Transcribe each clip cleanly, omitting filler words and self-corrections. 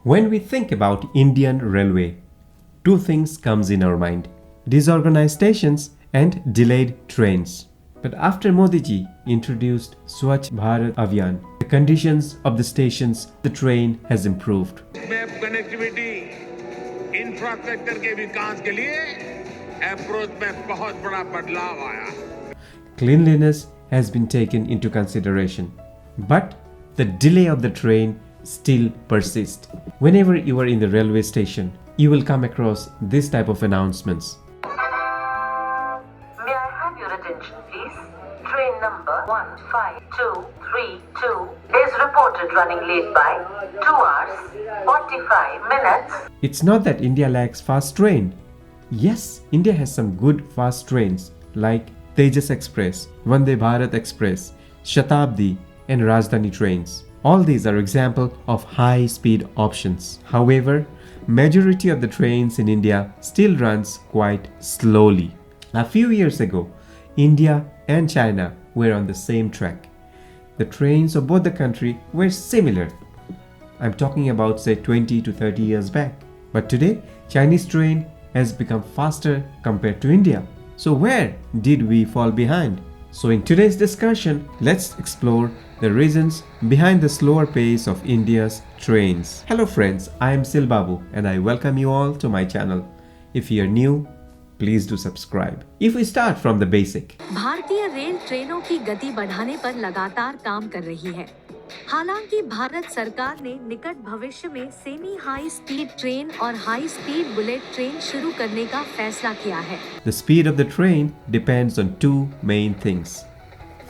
When we think about Indian Railway, two things comes in our mind: disorganized stations and delayed trains. But after Modi ji introduced Swachh Bharat Abhiyan, the conditions of the stations, the train has improved. Connectivity infrastructure के विकास के लिए approach में बहुत बड़ा बदलाव आया. Cleanliness has been taken into consideration, but the delay of the train still persists. Whenever you are in the railway station, you will come across this type of announcements. May I have your attention, please? Train number 15232 is reported running late by 2 hours 45 minutes. It's not that India lacks fast train. Yes, India has some good fast trains like Tejas Express, Vande Bharat Express, Shatabdi and Rajdhani trains. All these are examples of high-speed options. However, majority of the trains in India still runs quite slowly. A few years ago, India and China were on the same track. The trains of both the countries were similar. I'm talking about say 20 to 30 years back. But today, Chinese train has become faster compared to India. So where did we fall behind? So in today's discussion, let's explore the reasons behind the slower pace of India's trains. Hello friends, I am Sil Babu and I welcome you all to my channel. If you are new, please do subscribe. If we start from the basic. भारतीय rail ट्रेनों की गति बढ़ाने पर लगातार काम कर रही है. हालांकि भारत सरकार ने निकट भविष्य में सेमी हाई स्पीड ट्रेन और हाई स्पीड बुलेट ट्रेन शुरू करने का फैसला किया है. The speed of the train depends on two main things.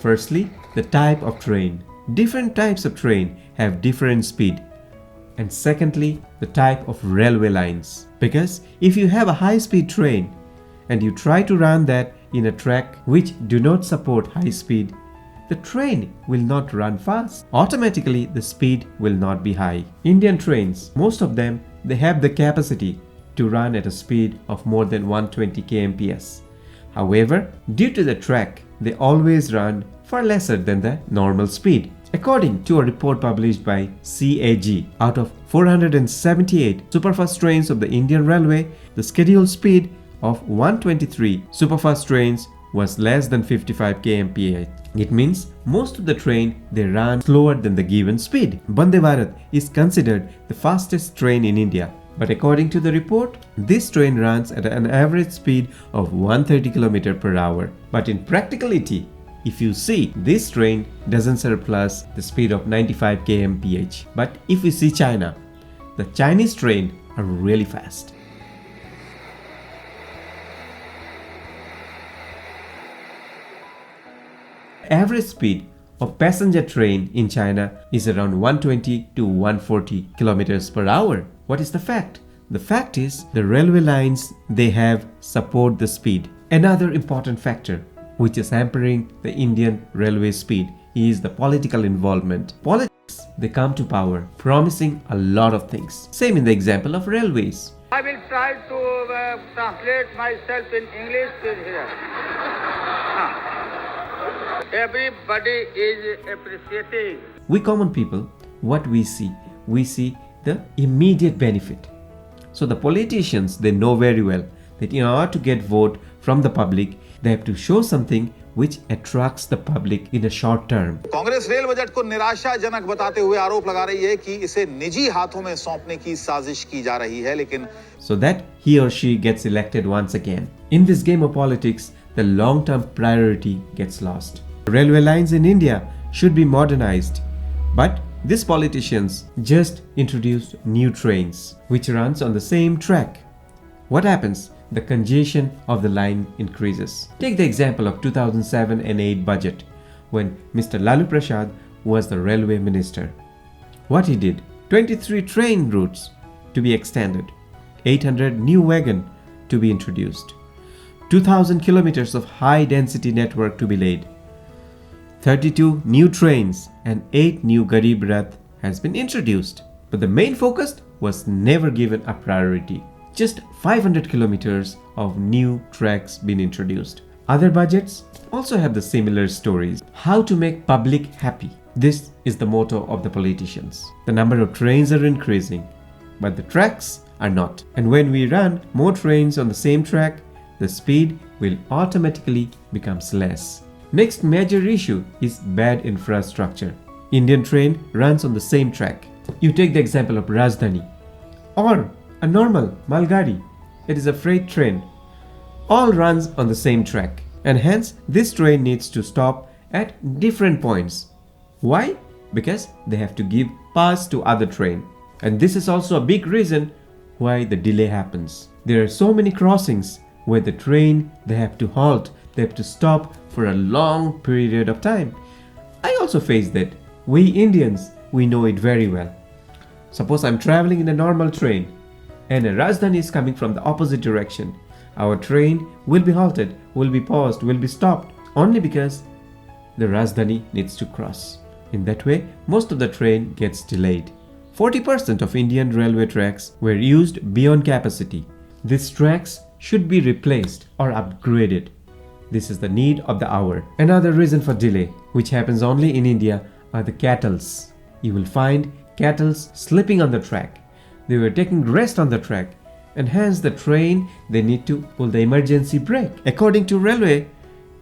Firstly, the type of train. Different types of train have different speed. And secondly, the type of railway lines. Because if you have a high speed train and you try to run that in a track which do not support high speed, the train will not run fast. Automatically, the speed will not be high. Indian trains, most of them, they have the capacity to run at a speed of more than 120 kmph. However, due to the track, they always run far lesser than the normal speed. According to a report published by CAG, out of 478 superfast trains of the Indian Railway, the scheduled speed of 123 superfast trains was less than 55 kmph. It means most of the train they run slower than the given speed. Vande Bharat is considered the fastest train in India. But according to the report, this train runs at an average speed of 130 km per hour. But in practicality, if you see, this train doesn't surpass the speed of 95 kmph. But if we see China, the Chinese train are really fast. Average speed of passenger train in China is around 120 to 140 kilometers per hour. What is the fact? The fact is the railway lines they have support the speed. Another important factor which is hampering the Indian railway speed is the political involvement. Politics, they come to power promising a lot of things. Same in the example of railways. I will try to translate myself in English here. Everybody is appreciating. We common people, what we see the immediate benefit. So the politicians, they know very well that in order to get vote from the public, they have to show something which attracts the public in a short term. Congress rail budget को निराशाजनक बताते हुए आरोप लगा रही है कि इसे निजी हाथों में सौंपने की साजिश की जा रही है, लेकिन so that he or she gets elected once again. In this game of politics, the long-term priority gets lost. Railway lines in India should be modernized, but these politicians just introduced new trains which runs on the same track. What happens? The congestion of the line increases. Take the example of 2007 and 8 budget when Mr. Lalu Prasad was the railway minister. What he did? 23 train routes to be extended, 800 new wagon to be introduced, 2000 kilometers of high density network to be laid, 32 new trains and 8 new Garib Rath has been introduced. But the main focus was never given a priority. Just 500 kilometers of new tracks been introduced. Other budgets also have the similar stories. How to make public happy. This is the motto of the politicians. The number of trains are increasing, but the tracks are not. And when we run more trains on the same track, the speed will automatically becomes less. Next major issue is bad infrastructure. Indian train runs on the same track. You take the example of Rajdhani or a normal Malgadi. It is a freight train. All runs on the same track, and hence this train needs to stop at different points. Why? Because they have to give pass to other train. And this is also a big reason why the delay happens. There are so many crossings where the train, they have to halt, they have to stop for a long period of time. I also face that. We Indians, we know it very well. Suppose I'm traveling in a normal train and a Rajdhani is coming from the opposite direction. Our train will be halted, will be paused, will be stopped only because the Rajdhani needs to cross. In that way, most of the train gets delayed. 40% of Indian railway tracks were used beyond capacity. These tracks should be replaced or upgraded. This is the need of the hour. Another reason for delay, which happens only in India, are the cattles. You will find cattles sleeping on the track. They were taking rest on the track, and hence the train, they need to pull the emergency brake. According to railway,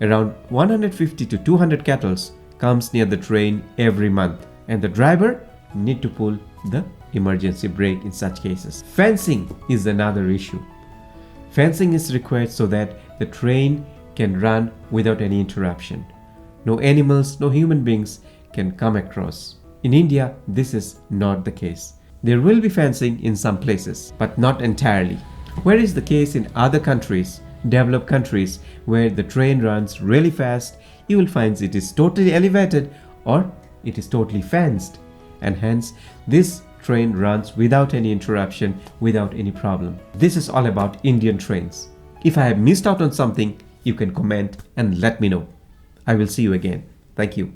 around 150 to 200 cattles comes near the train every month, and the driver need to pull the emergency brake in such cases. Fencing is another issue. Fencing is required so that the train can run without any interruption. No animals, no human beings can come across. In India, this is not the case. There will be fencing in some places, but not entirely. Where is the case in other countries, developed countries, where the train runs really fast, you will find it is totally elevated or it is totally fenced, and hence this train runs without any interruption, without any problem. This is all about Indian trains. If I have missed out on something, you can comment and let me know. I will see you again. Thank you.